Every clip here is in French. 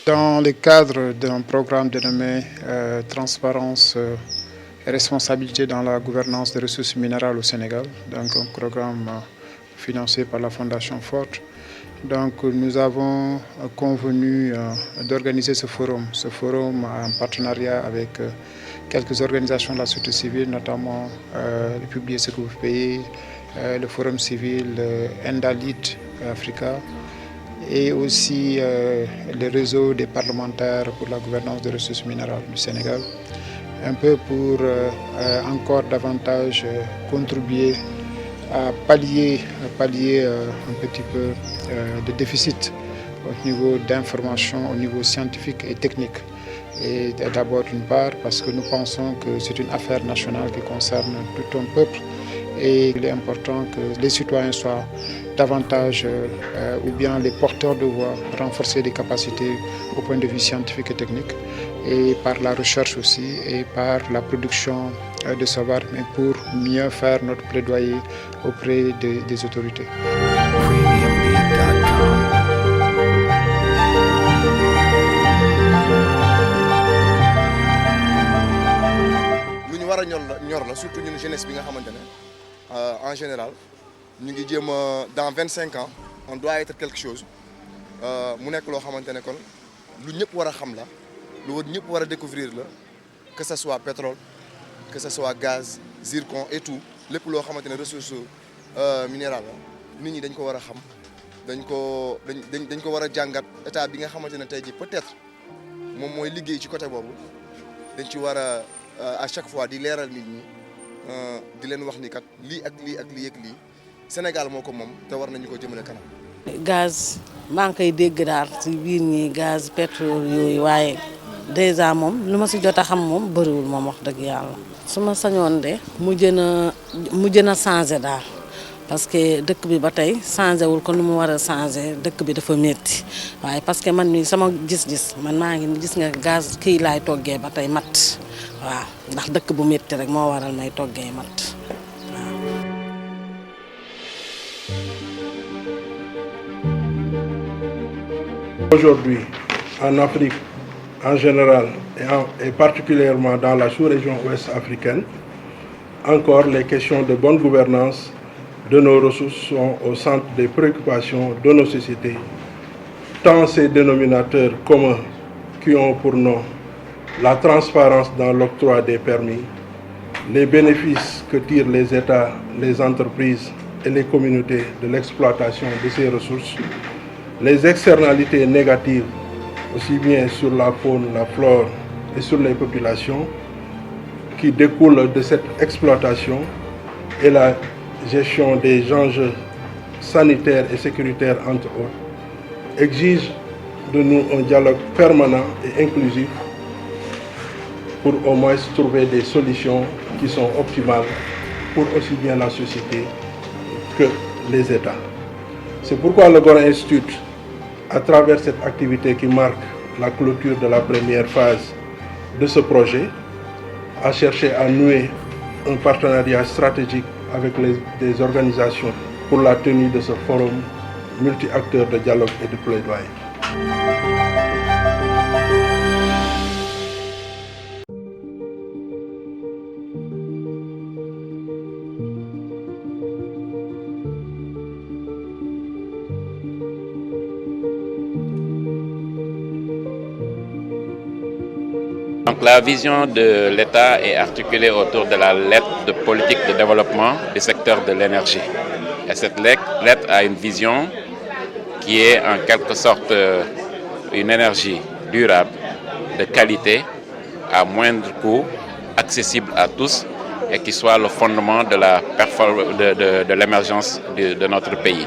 Dans le cadre d'un programme dénommé Transparence et responsabilité dans la gouvernance des ressources minérales au Sénégal, donc un programme financé par la Fondation Forte. Donc nous avons convenu d'organiser ce forum en partenariat avec quelques organisations de la société civile, notamment le Publier ce que vous payez, le Forum civil Endalit Africa et aussi le réseau des parlementaires pour la gouvernance des ressources minérales du Sénégal, un peu pour encore davantage contribuer à pallier un petit peu de déficit au niveau d'information, au niveau scientifique et technique. Et d'abord d'une part parce que nous pensons que c'est une affaire nationale qui concerne tout un peuple et il est important que les citoyens soient davantage ou bien les porteurs de voix, renforcer les capacités au point de vue scientifique et technique et par la recherche aussi et par la production de savoir, mais pour mieux faire notre plaidoyer auprès des autorités. Lu ñu war a ñor la surtout ñun jeunesse bi nga xamante ne en général ñu ngi jéem a dans 25 ans on doit être quelque chose mu nekk loo xamante ne kon lu ñëpp war a xam la lu ñëpp war a découvrir la que ce soit pétrole que ce soit gaz zircon et tout lépp loo xamante ne ressource minérale la nit ñi dañ ko war a xam dañ ko war a jàngat état bi nga xamante ne tey jii peut-être moom mooy liggéey ci côté boobu dañ ci war a à chaque fois di leeral nit ñi di leen wax ni kat lii ak lii ak lii ak lii Sénégal moo ko moom te war nañu ko jëmale kanam. gaz maa ngi koy dégg daal ci biir ñi gaz pétrole yooyu waaye déjà moom lu ma si jot a xam moom bëriwul moom wax dëgg yàlla. su ma sañoon de mu gën a changé daal parce que dëkk bi ba tey changé wul ko nu mu war a changé dëkk bi dafa métti waaye parce que man mii sama gis-gis man maa ngi gis nga gaz kii laay toggee ba tey mat waaw ndax dëkk bu métti rek moo waral may toggee mat. Aujourd'hui, en Afrique en général et particulièrement dans la sous-région ouest africaine, encore les questions de bonne gouvernance de nos ressources sont au centre des préoccupations de nos sociétés, tant ces dénominateurs communs qui ont pour nom la transparence dans l'octroi des permis, les bénéfices que tirent les États, les entreprises et les communautés de l'exploitation de ces ressources, les externalités négatives aussi bien sur la faune, la flore et sur les populations qui découlent de cette exploitation et la gestion des enjeux sanitaires et sécuritaires entre autres, exigent de nous un dialogue permanent et inclusif pour au moins trouver des solutions qui sont optimales pour aussi bien la société que les États. C'est pourquoi le Gora Institute, à travers cette activité qui marque la clôture de la première phase de ce projet, a cherché à nouer un partenariat stratégique avec des organisations pour la tenue de ce forum multi-acteurs de dialogue et de plaidoyer. Donc la vision de l'État est articulée autour de la lettre de politique de développement du secteur de l'énergie. Et cette lettre a une vision qui est en quelque sorte une énergie durable, de qualité, à moindre coût, accessible à tous et qui soit le fondement de l'émergence de notre pays.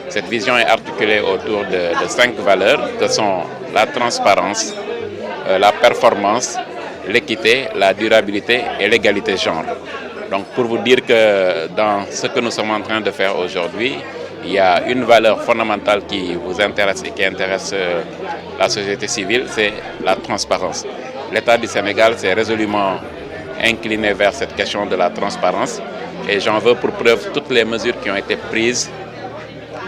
Cette vision est articulée autour de 5 valeurs que sont la transparence, la performance, l'équité, la durabilité et l'égalité genre. Donc pour vous dire que dans ce que nous sommes en train de faire aujourd'hui, il y a une valeur fondamentale qui vous intéresse et qui intéresse la société civile, c'est la transparence. L'État du Sénégal s'est résolument incliné vers cette question de la transparence et j'en veux pour preuve toutes les mesures qui ont été prises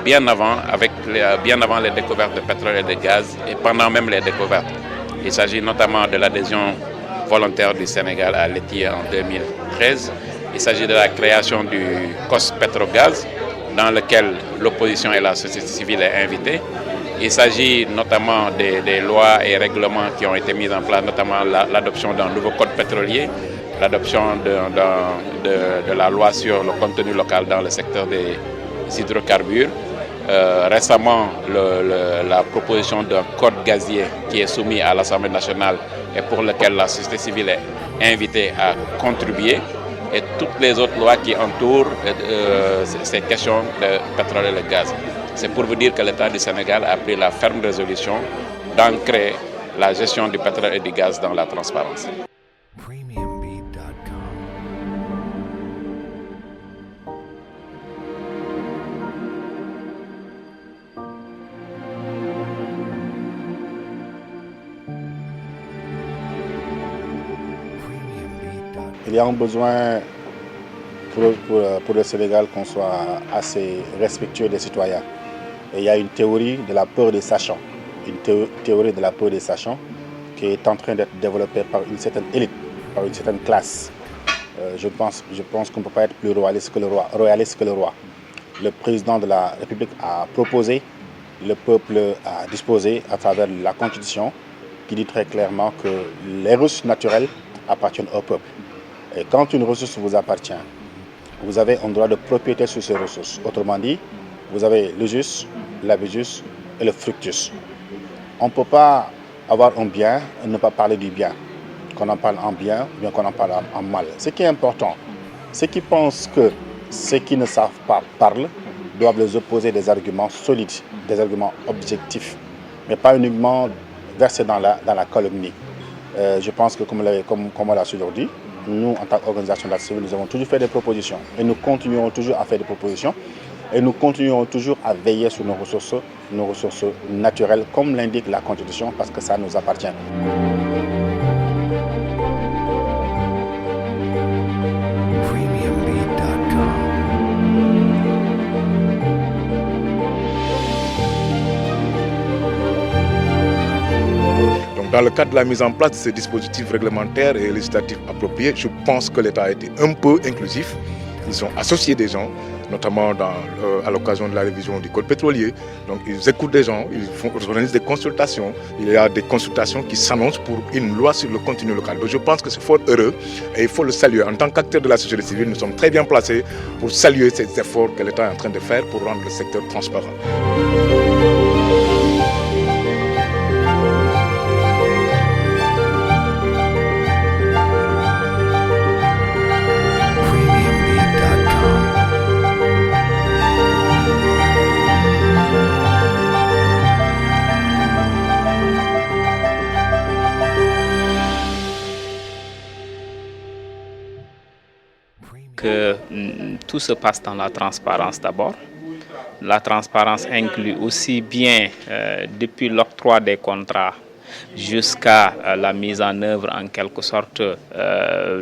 bien avant les découvertes de pétrole et de gaz et pendant même les découvertes. Il s'agit notamment de l'adhésion volontaire du Sénégal à l'ETIE en 2013. Il s'agit de la création du COS Petrogaz, dans lequel l'opposition et la société civile est invitée. Il s'agit notamment des lois et règlements qui ont été mis en place, notamment l'adoption d'un nouveau code pétrolier, l'adoption de la loi sur le contenu local dans le secteur des hydrocarbures. Récemment, la proposition d'un code gazier qui est soumis à l'Assemblée nationale et pour lequel la société civile est invitée à contribuer, et toutes les autres lois qui entourent ces questions de pétrole et de gaz. C'est pour vous dire que l'État du Sénégal a pris la ferme résolution d'ancrer la gestion du pétrole et du gaz dans la transparence. Il y a un besoin pour le Sénégal qu'on soit assez respectueux des citoyens. Et il y a une théorie de la peur des sachants, théorie de la peur des sachants qui est en train d'être développée par une certaine élite, par une certaine classe. Je pense qu'on ne peut pas être plus royaliste que le roi. Le président de la République a proposé, le peuple a disposé à travers la Constitution qui dit très clairement que les ressources naturelles appartiennent au peuple. Et quand une ressource vous appartient, vous avez un droit de propriété sur ces ressources. Autrement dit, vous avez l'usus, l'abus et le fructus. On ne peut pas avoir un bien et ne pas parler du bien. Qu'on en parle en bien ou bien qu'on en parle en mal. Ce qui est important, ceux qui pensent que ceux qui ne savent pas parlent doivent les opposer des arguments solides, des arguments objectifs, mais pas uniquement versés dans la calomnie. Je pense que comme on l'a toujours dit, nous, en tant qu'organisation de la société civile, nous avons toujours fait des propositions et nous continuerons toujours à faire des propositions et nous continuerons toujours à veiller sur nos ressources naturelles, comme l'indique la Constitution, parce que ça nous appartient. Dans le cadre de la mise en place de ces dispositifs réglementaires et législatifs appropriés, je pense que l'État a été un peu inclusif. Ils ont associé des gens, notamment à l'occasion de la révision du code pétrolier. Donc ils écoutent des gens, ils organisent des consultations. Il y a des consultations qui s'annoncent pour une loi sur le contenu local. Donc je pense que c'est fort heureux et il faut le saluer. En tant qu'acteur de la société civile, nous sommes très bien placés pour saluer ces efforts que l'État est en train de faire pour rendre le secteur transparent. Que tout se passe dans la transparence d'abord. La transparence inclut aussi bien depuis l'octroi des contrats jusqu'à la mise en œuvre en quelque sorte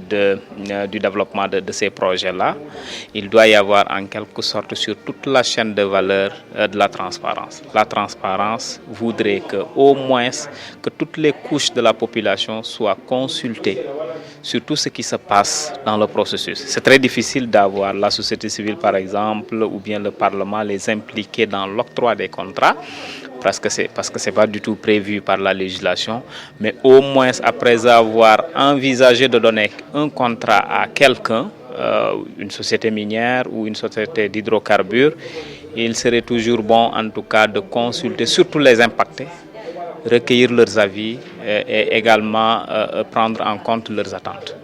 du développement de ces projets-là. Il doit y avoir en quelque sorte sur toute la chaîne de valeur de la transparence. La transparence voudrait que au moins que toutes les couches de la population soient consultées sur tout ce qui se passe dans le processus. C'est très difficile d'avoir la société civile par exemple ou bien le Parlement les impliquer dans l'octroi des contrats parce que c'est pas du tout prévu par la législation, mais au moins après avoir envisagé de donner un contrat à quelqu'un, une société minière ou une société d'hydrocarbures, il serait toujours bon en tout cas de consulter surtout les impactés, recueillir leurs avis et également prendre en compte leurs attentes.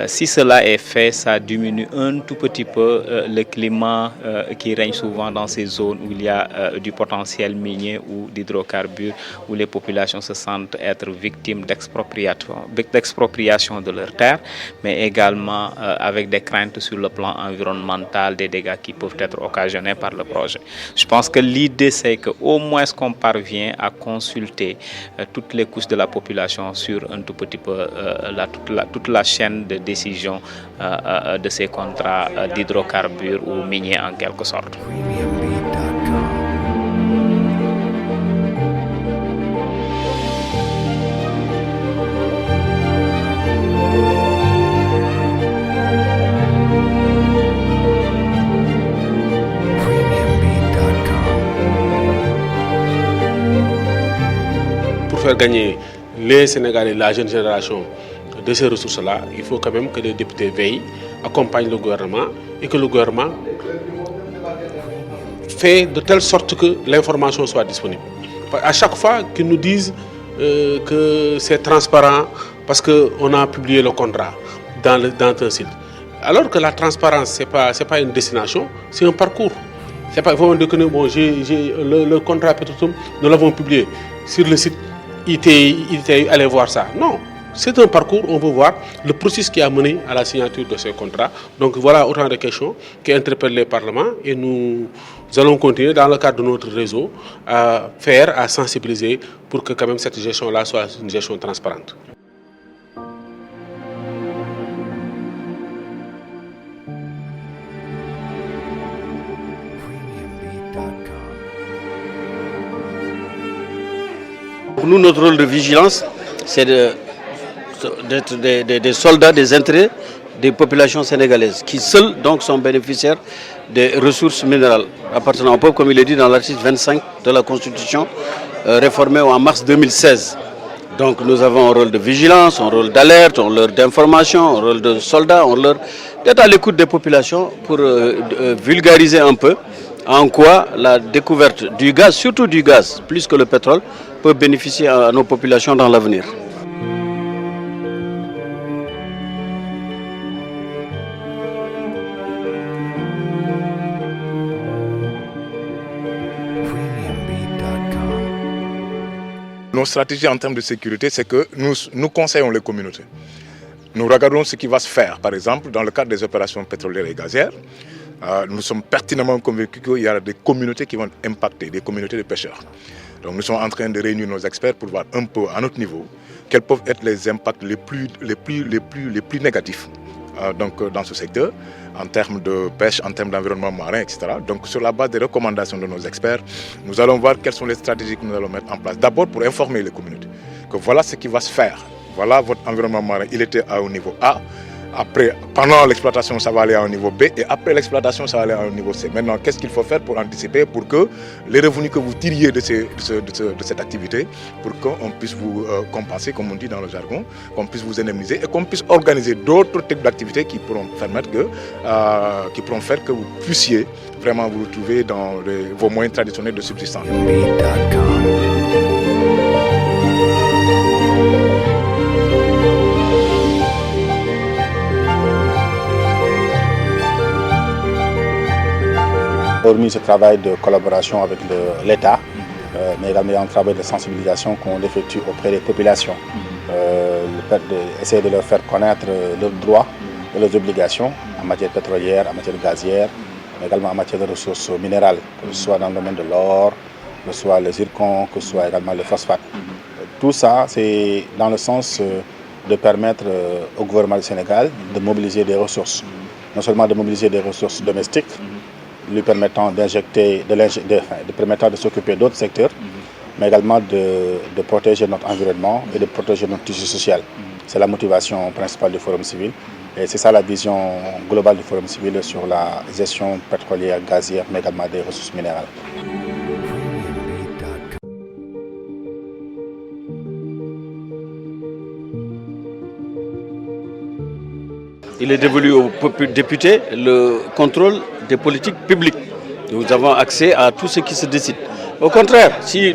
Si cela est fait, ça diminue un tout petit peu le climat qui règne souvent dans ces zones où il y a du potentiel minier ou d'hydrocarbures, où les populations se sentent être victimes d'expropriation de leurs terres, mais également avec des craintes sur le plan environnemental, des dégâts qui peuvent être occasionnés par le projet. Je pense que l'idée, c'est qu'au moins qu'on parvient à consulter toutes les couches de la population sur un tout petit peu toute la chaîne de décision de ces contrats d'hydrocarbures ou miniers en quelque sorte. faire gagner les Sénégalais, la jeune génération de ces ressources-là, il faut quand même que les députés veillent, accompagnent le gouvernement et que le gouvernement fait de telle sorte que l'information soit disponible. À chaque fois qu'ils nous disent que c'est transparent parce qu'on a publié le contrat dans un site. Alors que la transparence, ce n'est pas une destination, c'est un parcours. C'est pas, il faut dire que bon, le contrat Petrotim, nous l'avons publié sur le site ITI, allez voir ça. Non, c'est un parcours, on veut voir le processus qui a mené à la signature de ce contrat. Donc voilà autant de questions qui interpellent les parlements et nous allons continuer dans le cadre de notre réseau à sensibiliser pour que quand même cette gestion-là soit une gestion transparente. Pour nous, notre rôle de vigilance, c'est d'être des soldats des intérêts des populations sénégalaises qui seuls donc sont bénéficiaires des ressources minérales appartenant au peuple, comme il est dit dans l'article 25 de la Constitution réformée en mars 2016. Donc nous avons un rôle de vigilance, un rôle d'alerte, un rôle d'information, un rôle de soldat, un rôle d'être à l'écoute des populations pour vulgariser un peu en quoi la découverte du gaz, surtout du gaz, plus que le pétrole, peut bénéficier à nos populations dans l'avenir. Nos stratégies en termes de sécurité, c'est que nous conseillons les communautés. Nous regardons ce qui va se faire, par exemple, dans le cadre des opérations pétrolières et gazières. Nous sommes pertinemment convaincus qu'il y a des communautés qui vont impacter, des communautés de pêcheurs. Donc nous sommes en train de réunir nos experts pour voir un peu à notre niveau quels peuvent être les impacts les plus négatifs dans ce secteur, en termes de pêche, en termes d'environnement marin, etc. Donc sur la base des recommandations de nos experts, nous allons voir quelles sont les stratégies que nous allons mettre en place. D'abord pour informer les communautés que voilà ce qui va se faire. Voilà votre environnement marin, il était à un niveau A. Après, pendant l'exploitation, ça va aller à un niveau B et après l'exploitation, ça va aller à un niveau C. Maintenant, qu'est-ce qu'il faut faire pour anticiper, pour que les revenus que vous tiriez de cette activité, pour qu'on puisse vous compenser, comme on dit dans le jargon, qu'on puisse vous indemniser et qu'on puisse organiser d'autres types d'activités qui pourront faire que vous puissiez vraiment vous retrouver dans vos moyens traditionnels de subsistance. Hormis ce travail de collaboration avec l'État, mais également un travail de sensibilisation qu'on effectue auprès des populations, essayer de leur faire connaître leurs droits et leurs obligations en matière pétrolière, en matière gazière, mais également en matière de ressources minérales, que ce soit dans le domaine de l'or, que ce soit le zircon, que ce soit également le phosphate. Tout ça, c'est dans le sens de permettre au gouvernement du Sénégal de mobiliser des ressources, non seulement de mobiliser des ressources domestiques, lui permettant de s'occuper d'autres secteurs, mais également de protéger notre environnement et de protéger notre tissu social. C'est la motivation principale du Forum civil et c'est ça la vision globale du Forum civil sur la gestion pétrolière, gazière, mais également des ressources minérales. Il est dévolu aux députés le contrôle des politiques publiques. Nous avons accès à tout ce qui se décide. Au contraire, si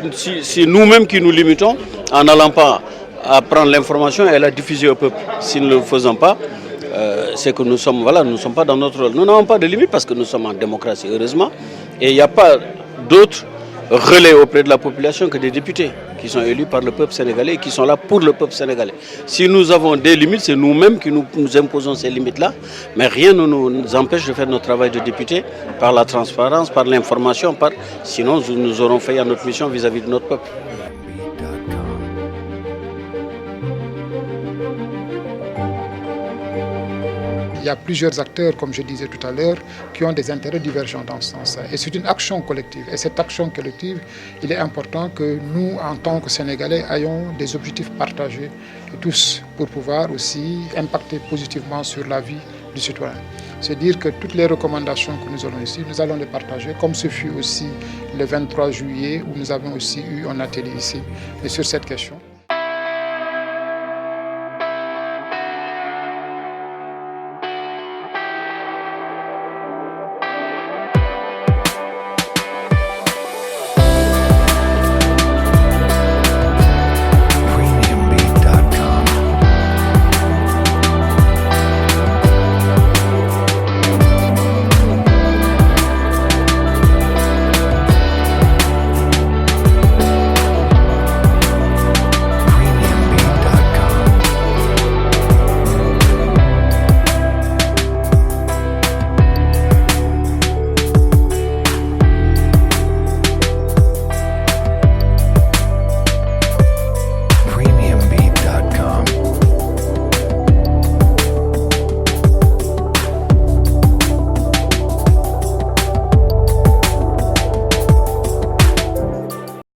nous-mêmes qui nous limitons en n'allant pas à prendre l'information et à la diffuser au peuple, si nous ne le faisons pas, c'est que nous ne sommes pas dans notre rôle. Nous n'avons pas de limite parce que nous sommes en démocratie, heureusement. Et il n'y a pas d'autres relais auprès de la population que des députés qui sont élus par le peuple sénégalais et qui sont là pour le peuple sénégalais. Si nous avons des limites, c'est nous-mêmes qui nous imposons ces limites-là, mais rien ne nous empêche de faire notre travail de député par la transparence, par l'information, sinon nous aurons fait à notre mission vis-à-vis de notre peuple. Il y a plusieurs acteurs, comme je disais tout à l'heure, qui ont des intérêts divergents dans ce sens-là. Et c'est une action collective. Et cette action collective, il est important que nous, en tant que Sénégalais, ayons des objectifs partagés tous pour pouvoir aussi impacter positivement sur la vie du citoyen. C'est dire que toutes les recommandations que nous allons ici, nous allons les partager, comme ce fut aussi le 23 juillet où nous avons aussi eu un atelier ici, et sur cette question.